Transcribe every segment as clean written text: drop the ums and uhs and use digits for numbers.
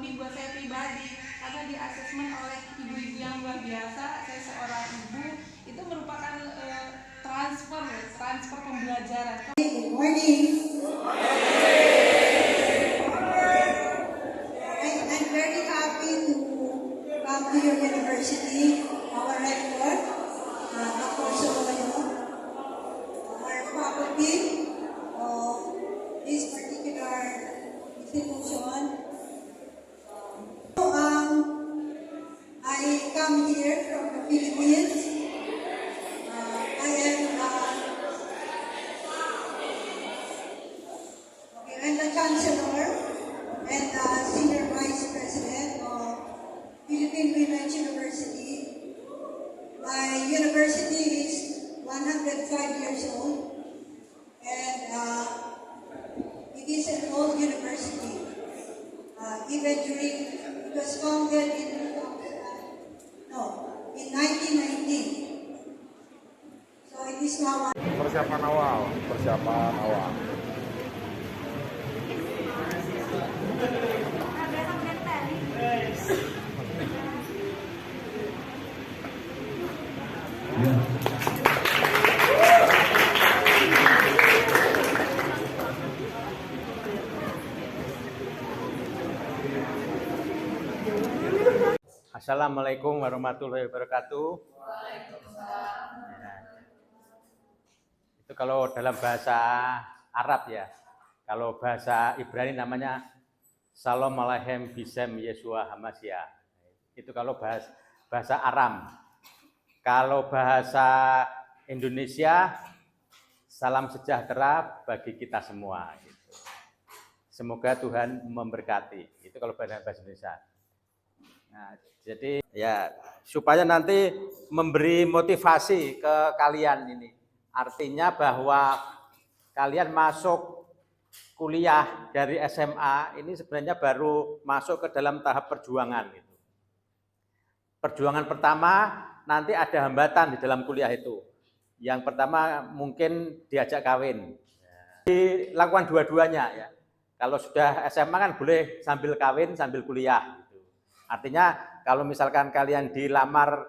penting buat saya pribadi karena di asesmen oleh ibu-ibu yang luar biasa. Saya seorang ibu, itu merupakan transfer pembelajaran. Good morning. I'm very happy to come to your university, our rector, Dr. Soloyo, our faculty of this particular institution. I come here from the Philippines. I'm the Chancellor and the Senior Vice President of Philippine Women's University. My university is 105 years old, and it is an old university. Even during, it was founded in 1919. So it is now. Persiapan awal. Assalamualaikum warahmatullahi wabarakatuh. Itu kalau dalam bahasa Arab ya. Kalau bahasa Ibrani namanya Shalom Aleichem Bisem Yeshua Hamashiach. Itu kalau bahasa Aram. Kalau bahasa Indonesia, salam sejahtera bagi kita semua. Gitu. Semoga Tuhan memberkati. Itu kalau bahasa Indonesia. Nah, jadi ya supaya nanti memberi motivasi ke kalian ini. Artinya bahwa kalian masuk kuliah dari SMA ini sebenarnya baru masuk ke dalam tahap perjuangan gitu. Perjuangan pertama nanti ada hambatan di dalam kuliah itu. Yang pertama mungkin diajak kawin. Dilakukan dua-duanya ya. Kalau sudah SMA kan boleh sambil kawin sambil kuliah. Artinya kalau misalkan kalian dilamar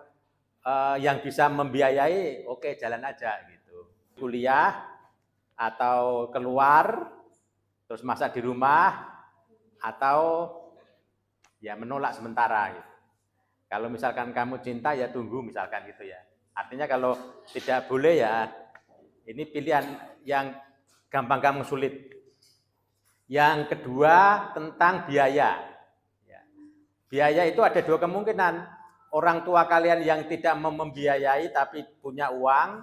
yang bisa membiayai, oke, jalan aja gitu. Kuliah atau keluar terus masa di rumah atau ya menolak sementara gitu. Kalau misalkan kamu cinta ya tunggu misalkan gitu ya. Artinya kalau tidak boleh ya ini pilihan yang gampang-gampang sulit. Yang kedua tentang biaya. Biaya itu ada dua kemungkinan, orang tua kalian yang tidak membiayai tapi punya uang,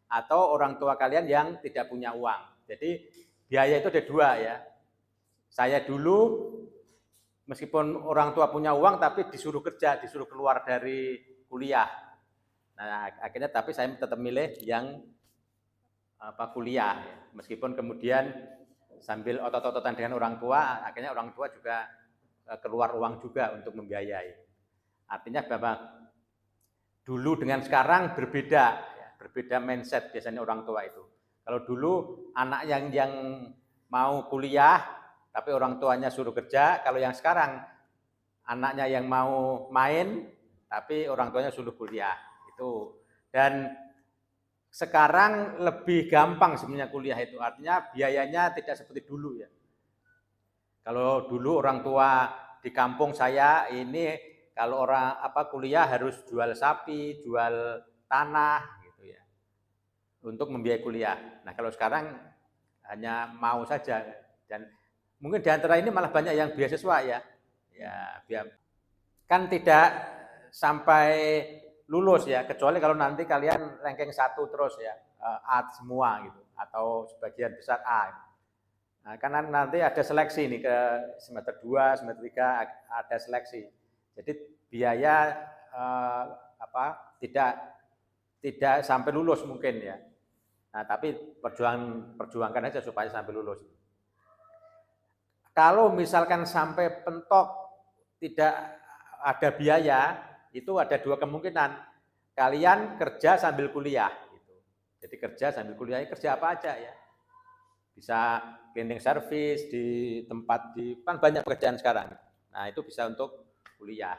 atau orang tua kalian yang tidak punya uang. Jadi biaya itu ada dua ya. Saya dulu meskipun orang tua punya uang tapi disuruh kerja, disuruh keluar dari kuliah. Nah akhirnya tapi saya tetap milih yang kuliah, meskipun kemudian sambil otot-ototan dengan orang tua, akhirnya orang tua juga keluar uang juga untuk membiayai. Artinya bahwa dulu dengan sekarang berbeda mindset biasanya orang tua itu. Kalau dulu anak yang mau kuliah tapi orang tuanya suruh kerja, kalau yang sekarang anaknya yang mau main tapi orang tuanya suruh kuliah. Itu. Dan sekarang lebih gampang sebenarnya kuliah itu. Artinya biayanya tidak seperti dulu ya. Kalau dulu orang tua di kampung saya ini kalau orang kuliah harus jual sapi, jual tanah gitu ya. Untuk membiayai kuliah. Nah, kalau sekarang hanya mau saja dan mungkin di antara ini malah banyak yang beasiswa ya. Ya, kan tidak sampai lulus ya, kecuali kalau nanti kalian ranking 1 terus ya, A semua gitu atau sebagian besar A. Nah, karena nanti ada seleksi nih ke semester 2, semester 3 ada seleksi. Jadi biaya tidak sampai lulus mungkin ya. Nah, tapi perjuangkan aja supaya sampai lulus. Kalau misalkan sampai pentok tidak ada biaya, itu ada dua kemungkinan. Kalian kerja sambil kuliah gitu. Jadi kerja sambil kuliah, kerja apa aja ya. Bisa cleaning service di tempat kan banyak pekerjaan sekarang. Nah, itu bisa untuk kuliah.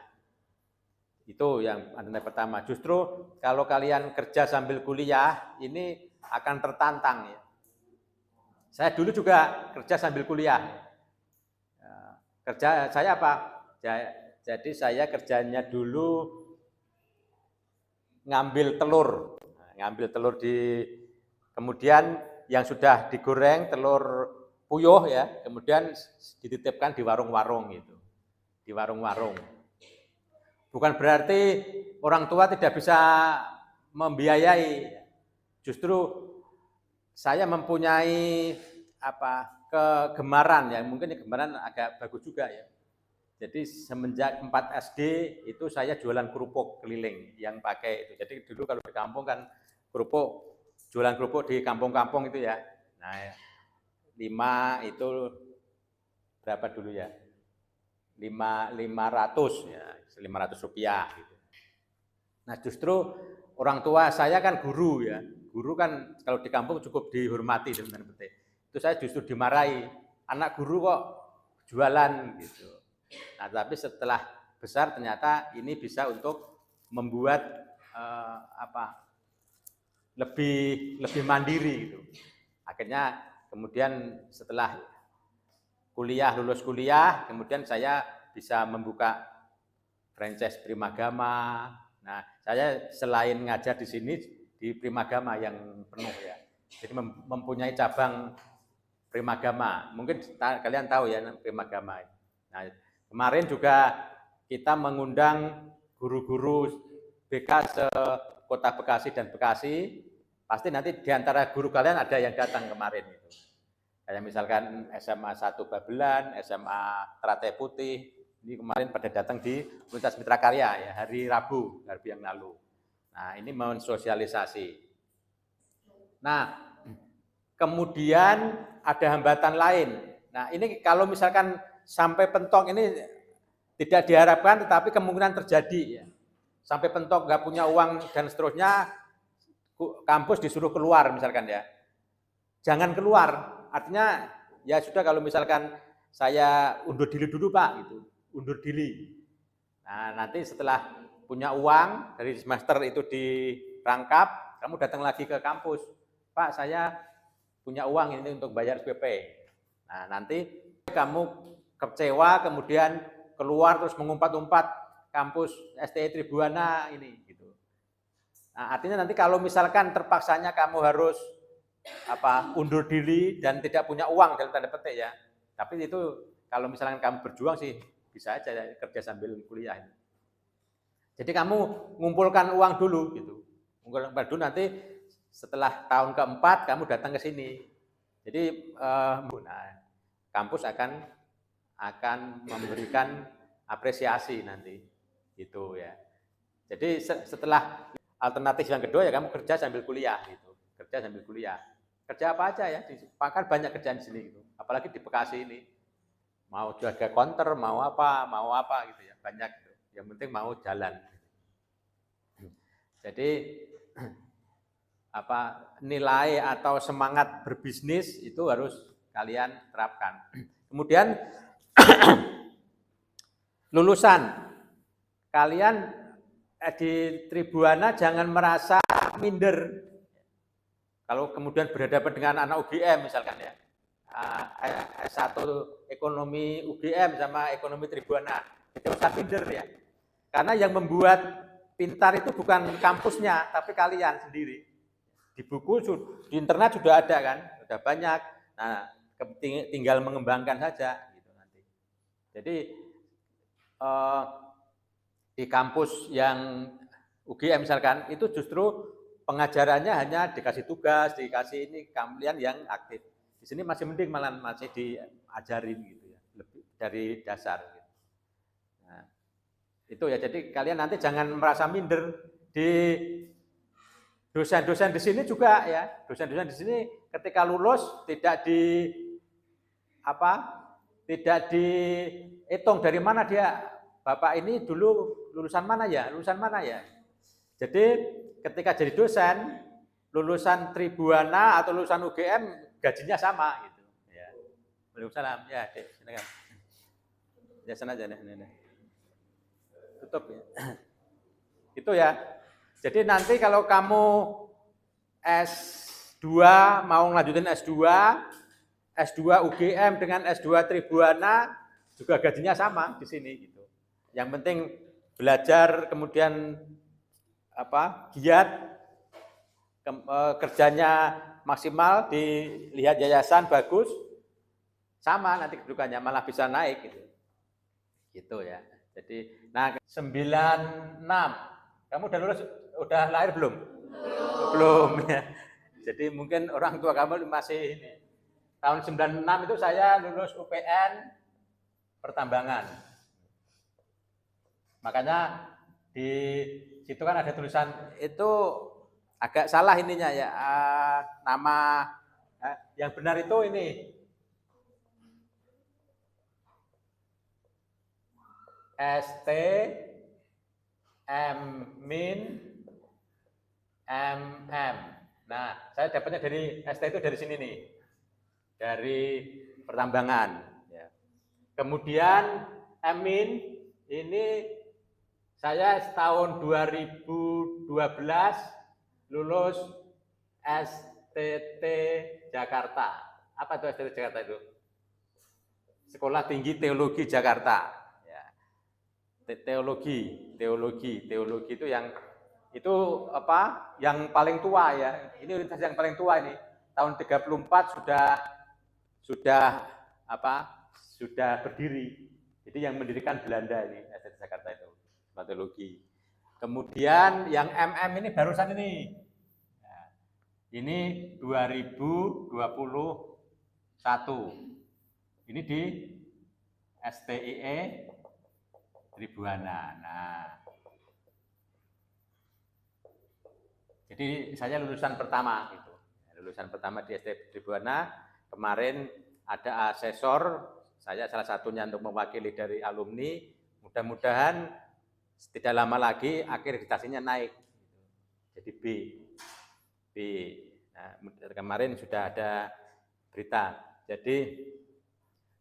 Itu yang alternatif pertama. Justru kalau kalian kerja sambil kuliah, ini akan tertantang ya. Saya dulu juga kerja sambil kuliah. Kerja saya apa? Jadi saya kerjanya dulu ngambil telur kemudian yang sudah digoreng telur puyuh ya, kemudian dititipkan di warung-warung gitu, di warung-warung. Bukan berarti orang tua tidak bisa membiayai. Justru saya mempunyai kegemaran ya, mungkin kegemaran agak bagus juga ya. Jadi semenjak 4 SD itu saya jualan kerupuk keliling yang pakai itu. Jadi dulu kalau di kampung kan jualan kerupuk di kampung-kampung itu ya. Nah, 5 itu berapa dulu ya? 500 ya, 500 rupiah gitu. Nah, justru orang tua saya kan guru ya. Guru kan kalau di kampung cukup dihormati dan petik. Itu saya justru dimarahi. Anak guru kok jualan gitu. Nah, tapi setelah besar ternyata ini bisa untuk membuat lebih mandiri gitu. Akhirnya kemudian setelah lulus kuliah, kemudian saya bisa membuka franchise Primagama. Nah, saya selain ngajar di sini di Primagama yang penuh ya. Jadi mempunyai cabang Primagama. Mungkin kalian tahu ya Primagama. Nah, kemarin juga kita mengundang guru-guru BK se-Kota Bekasi dan Bekasi. Pasti nanti di antara guru kalian ada yang datang kemarin itu. Kayak misalkan SMA 1 Babelan, SMA Teratai Putih, ini kemarin pada datang di Universitas Mitra Karya ya, hari Rabu yang lalu. Nah, ini mensosialisasi. Nah, kemudian ada hambatan lain. Nah, ini kalau misalkan sampai pentok ini tidak diharapkan, tetapi kemungkinan terjadi ya. Sampai pentok nggak punya uang dan seterusnya, kampus disuruh keluar misalkan ya. Jangan keluar, artinya ya sudah kalau misalkan saya undur diri dulu Pak, gitu, undur diri. Nah, nanti setelah punya uang dari semester itu dirangkap, kamu datang lagi ke kampus. Pak, saya punya uang ini untuk bayar SPP. Nah, nanti kamu kecewa, kemudian keluar terus mengumpat-umpat kampus STI Tribuana ini, gitu. Nah, artinya nanti kalau misalkan terpaksanya kamu harus undur diri dan tidak punya uang dalam tanda petik ya. Tapi itu kalau misalkan kamu berjuang sih bisa aja kerja sambil kuliah. Jadi kamu ngumpulkan uang dulu gitu. Ngumpulkan dulu nanti setelah tahun keempat kamu datang ke sini. Jadi kampus akan memberikan apresiasi nanti gitu ya. Jadi setelah alternatif yang kedua ya kamu kerja sambil kuliah gitu. Kerja sambil kuliah. Kerja apa aja ya, kan banyak kerjaan di sini gitu. Apalagi di Bekasi ini. Mau jaga konter, mau apa gitu ya, banyak gitu. Yang penting mau jalan. Jadi nilai atau semangat berbisnis itu harus kalian terapkan. Kemudian lulusan kalian di Tribuana jangan merasa minder. Kalau kemudian berhadapan dengan anak UGM misalkan ya, S1 ekonomi UGM sama ekonomi Tribuana, itu usah minder ya. Karena yang membuat pintar itu bukan kampusnya, tapi kalian sendiri. Di buku, di internet sudah ada kan, sudah banyak. Nah, tinggal mengembangkan saja gitu nanti. Jadi di kampus yang UGM misalkan itu justru pengajarannya hanya dikasih tugas, dikasih ini kalian yang aktif. Di sini masih mending malah masih diajarin gitu ya, lebih dari dasar. Gitu. Nah, itu ya. Jadi kalian nanti jangan merasa minder. Di dosen-dosen di sini juga ya, dosen-dosen di sini ketika lulus tidak dihitung dari mana dia. Bapak ini dulu lulusan mana ya? Jadi ketika jadi dosen, lulusan Tribuana atau lulusan UGM gajinya sama gitu. Ya. Waalaikumsalam. Ya, silakan. Hiasan aja nih. Tutup ya. Itu ya. Jadi nanti kalau kamu S2 mau ngelanjutin S2 UGM dengan S2 Tribuana juga gajinya sama di sini gitu. Yang penting belajar kemudian giat kerjanya maksimal, dilihat yayasan bagus, sama nanti kedudukannya malah bisa naik gitu. Gitu ya. Jadi nah 96 kamu udah lahir belum? Belum ya. Jadi mungkin orang tua kamu masih ini. Tahun 96 itu saya lulus UPN pertambangan. Makanya di situ kan ada tulisan itu agak salah ininya ya, nama yang benar itu ini. ST Min MM. Nah, saya dapatnya dari ST itu dari sini nih, dari pertambangan. Ya. Kemudian Min ini saya tahun 2012 lulus STT Jakarta. Apa itu STT Jakarta itu? Sekolah Tinggi Teologi Jakarta. Ya. Teologi itu yang itu yang paling tua ya. Ini universitas yang paling tua ini. Tahun 34 sudah berdiri. Jadi yang mendirikan Belanda ini STT Jakarta itu, teologi. Kemudian yang MM ini barusan ini. Nah, ini 2021. Ini di STIE Tribuana. Nah, jadi saya lulusan pertama gitu. Lulusan pertama di STIE Tribuana. Kemarin ada asesor, saya salah satunya untuk mewakili dari alumni. Mudah-mudahan tidak lama lagi akreditasinya naik. Jadi B. Nah, kemarin sudah ada berita. Jadi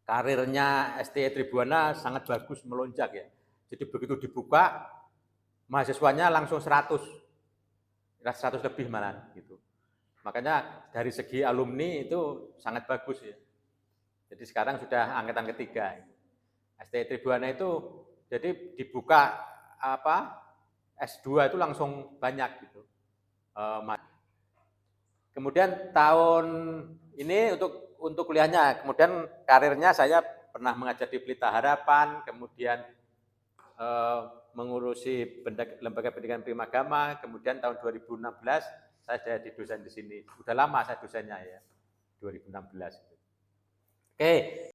karirnya STIE Tribuana sangat bagus, melonjak ya. Jadi begitu dibuka, mahasiswanya langsung 100 lebih malah gitu. Makanya dari segi alumni itu sangat bagus ya. Jadi sekarang sudah angkatan ketiga. STIE Tribuana itu jadi dibuka S2 itu langsung banyak gitu. Kemudian tahun ini untuk kuliahnya, kemudian karirnya saya pernah mengajar di Pelita Harapan, kemudian mengurusi lembaga pendidikan primagama, kemudian tahun 2016 saya jadi dosen di sini. Sudah lama saya dosennya ya, 2016. Oke.